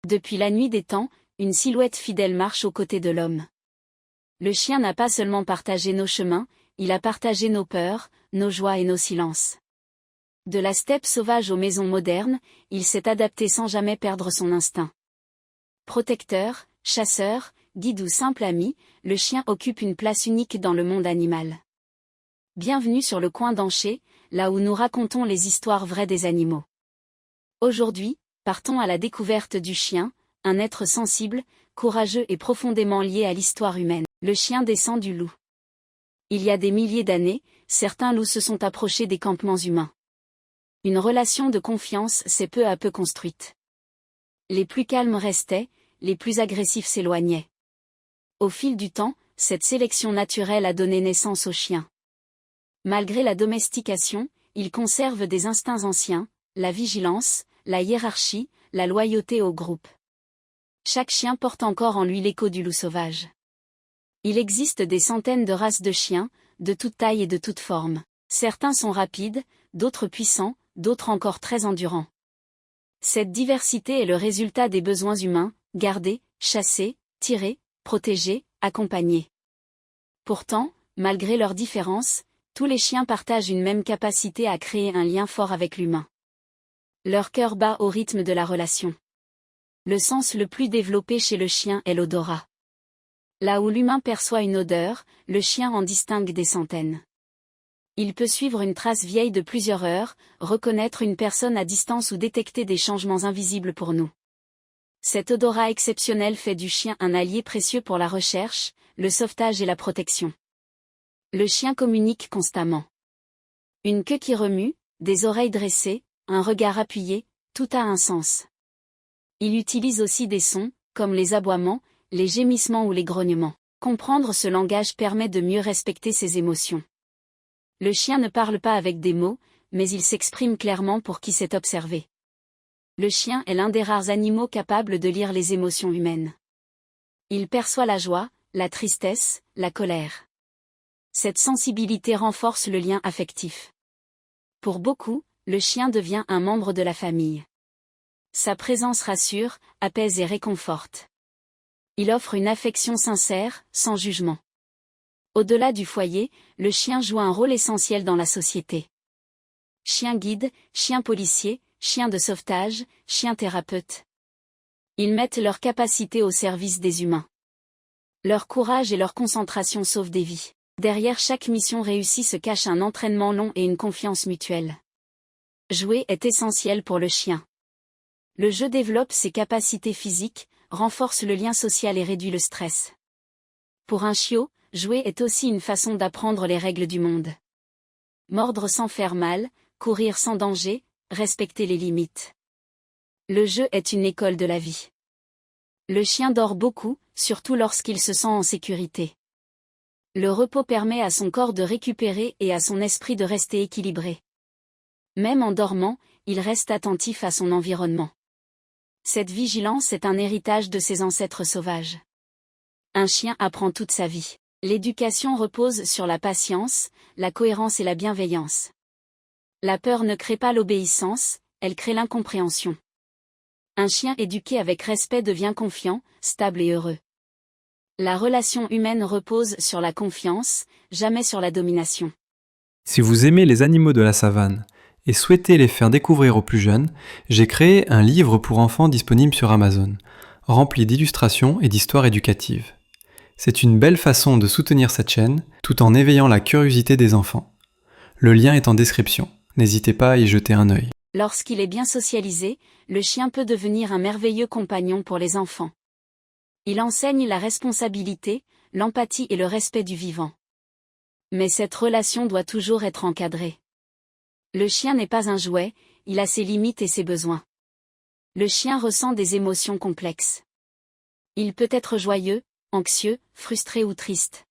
Depuis la nuit des temps, une silhouette fidèle marche aux côtés de l'homme. Le chien n'a pas seulement partagé nos chemins, il a partagé nos peurs, nos joies et nos silences. De la steppe sauvage aux maisons modernes, il s'est adapté sans jamais perdre son instinct. Protecteur, chasseur, guide ou simple ami, le chien occupe une place unique dans le monde animal. Bienvenue sur le coin d'Anché, là où nous racontons les histoires vraies des animaux. Aujourd'hui, partons à la découverte du chien, un être sensible, courageux et profondément lié à l'histoire humaine. Le chien descend du loup. Il y a des milliers d'années, certains loups se sont approchés des campements humains. Une relation de confiance s'est peu à peu construite. Les plus calmes restaient, les plus agressifs s'éloignaient. Au fil du temps, cette sélection naturelle a donné naissance aux chiens. Malgré la domestication, ils conservent des instincts anciens, la vigilance, la hiérarchie, la loyauté au groupe. Chaque chien porte encore en lui l'écho du loup sauvage. Il existe des centaines de races de chiens, de toute taille et de toute forme. Certains sont rapides, d'autres puissants, d'autres encore très endurants. Cette diversité est le résultat des besoins humains, garder, chasser, tirer, protéger, accompagner. Pourtant, malgré leurs différences, tous les chiens partagent une même capacité à créer un lien fort avec l'humain. Leur cœur bat au rythme de la relation. Le sens le plus développé chez le chien est l'odorat. Là où l'humain perçoit une odeur, le chien en distingue des centaines. Il peut suivre une trace vieille de plusieurs heures, reconnaître une personne à distance ou détecter des changements invisibles pour nous. Cet odorat exceptionnel fait du chien un allié précieux pour la recherche, le sauvetage et la protection. Le chien communique constamment. Une queue qui remue, des oreilles dressées, un regard appuyé, tout a un sens. Il utilise aussi des sons, comme les aboiements, les gémissements ou les grognements. Comprendre ce langage permet de mieux respecter ses émotions. Le chien ne parle pas avec des mots, mais il s'exprime clairement pour qui sait observer. Le chien est l'un des rares animaux capables de lire les émotions humaines. Il perçoit la joie, la tristesse, la colère. Cette sensibilité renforce le lien affectif. Pour beaucoup, le chien devient un membre de la famille. Sa présence rassure, apaise et réconforte. Il offre une affection sincère, sans jugement. Au-delà du foyer, le chien joue un rôle essentiel dans la société. Chien guide, chien policier, chien de sauvetage, chien thérapeute. Ils mettent leur capacité au service des humains. Leur courage et leur concentration sauvent des vies. Derrière chaque mission réussie se cache un entraînement long et une confiance mutuelle. Jouer est essentiel pour le chien. Le jeu développe ses capacités physiques, renforce le lien social et réduit le stress. Pour un chiot, jouer est aussi une façon d'apprendre les règles du monde. Mordre sans faire mal, courir sans danger, respecter les limites. Le jeu est une école de la vie. Le chien dort beaucoup, surtout lorsqu'il se sent en sécurité. Le repos permet à son corps de récupérer et à son esprit de rester équilibré. Même en dormant, il reste attentif à son environnement. Cette vigilance est un héritage de ses ancêtres sauvages. Un chien apprend toute sa vie. L'éducation repose sur la patience, la cohérence et la bienveillance. La peur ne crée pas l'obéissance, elle crée l'incompréhension. Un chien éduqué avec respect devient confiant, stable et heureux. La relation humaine repose sur la confiance, jamais sur la domination. Si vous aimez les animaux de la savane et souhaitez les faire découvrir aux plus jeunes, j'ai créé un livre pour enfants disponible sur Amazon, rempli d'illustrations et d'histoires éducatives. C'est une belle façon de soutenir cette chaîne, tout en éveillant la curiosité des enfants. Le lien est en description, n'hésitez pas à y jeter un œil. Lorsqu'il est bien socialisé, le chien peut devenir un merveilleux compagnon pour les enfants. Il enseigne la responsabilité, l'empathie et le respect du vivant. Mais cette relation doit toujours être encadrée. Le chien n'est pas un jouet, il a ses limites et ses besoins. Le chien ressent des émotions complexes. Il peut être joyeux, anxieux, frustré ou triste.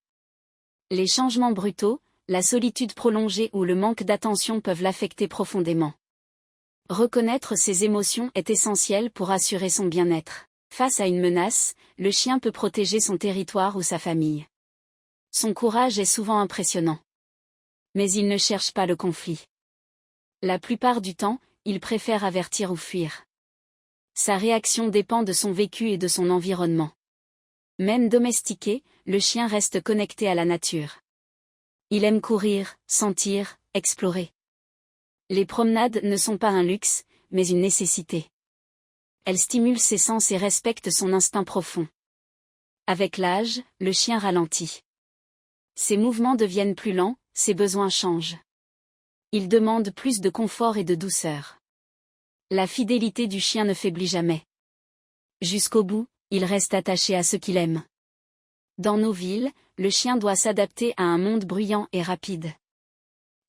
Les changements brutaux, la solitude prolongée ou le manque d'attention peuvent l'affecter profondément. Reconnaître ses émotions est essentiel pour assurer son bien-être. Face à une menace, le chien peut protéger son territoire ou sa famille. Son courage est souvent impressionnant. Mais il ne cherche pas le conflit. La plupart du temps, il préfère avertir ou fuir. Sa réaction dépend de son vécu et de son environnement. Même domestiqué, le chien reste connecté à la nature. Il aime courir, sentir, explorer. Les promenades ne sont pas un luxe, mais une nécessité. Elles stimulent ses sens et respectent son instinct profond. Avec l'âge, le chien ralentit. Ses mouvements deviennent plus lents, ses besoins changent. Il demande plus de confort et de douceur. La fidélité du chien ne faiblit jamais. Jusqu'au bout, il reste attaché à ce qu'il aime. Dans nos villes, le chien doit s'adapter à un monde bruyant et rapide.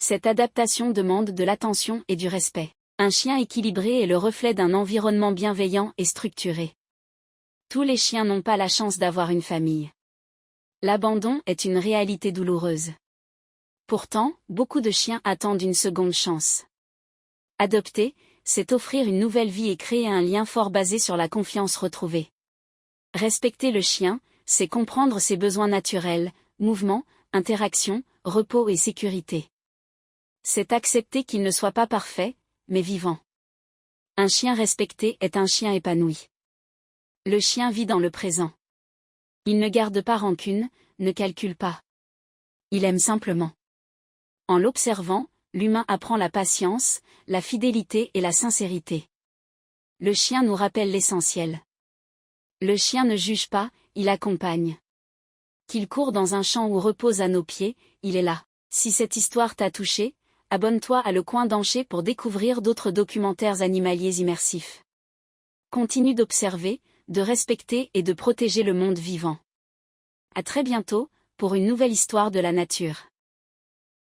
Cette adaptation demande de l'attention et du respect. Un chien équilibré est le reflet d'un environnement bienveillant et structuré. Tous les chiens n'ont pas la chance d'avoir une famille. L'abandon est une réalité douloureuse. Pourtant, beaucoup de chiens attendent une seconde chance. Adopter, c'est offrir une nouvelle vie et créer un lien fort basé sur la confiance retrouvée. Respecter le chien, c'est comprendre ses besoins naturels, mouvement, interaction, repos et sécurité. C'est accepter qu'il ne soit pas parfait, mais vivant. Un chien respecté est un chien épanoui. Le chien vit dans le présent. Il ne garde pas rancune, ne calcule pas. Il aime simplement. En l'observant, l'humain apprend la patience, la fidélité et la sincérité. Le chien nous rappelle l'essentiel. Le chien ne juge pas, il accompagne. Qu'il court dans un champ ou repose à nos pieds, il est là. Si cette histoire t'a touché, abonne-toi à Le Coin d'Anché pour découvrir d'autres documentaires animaliers immersifs. Continue d'observer, de respecter et de protéger le monde vivant. À très bientôt, pour une nouvelle histoire de la nature.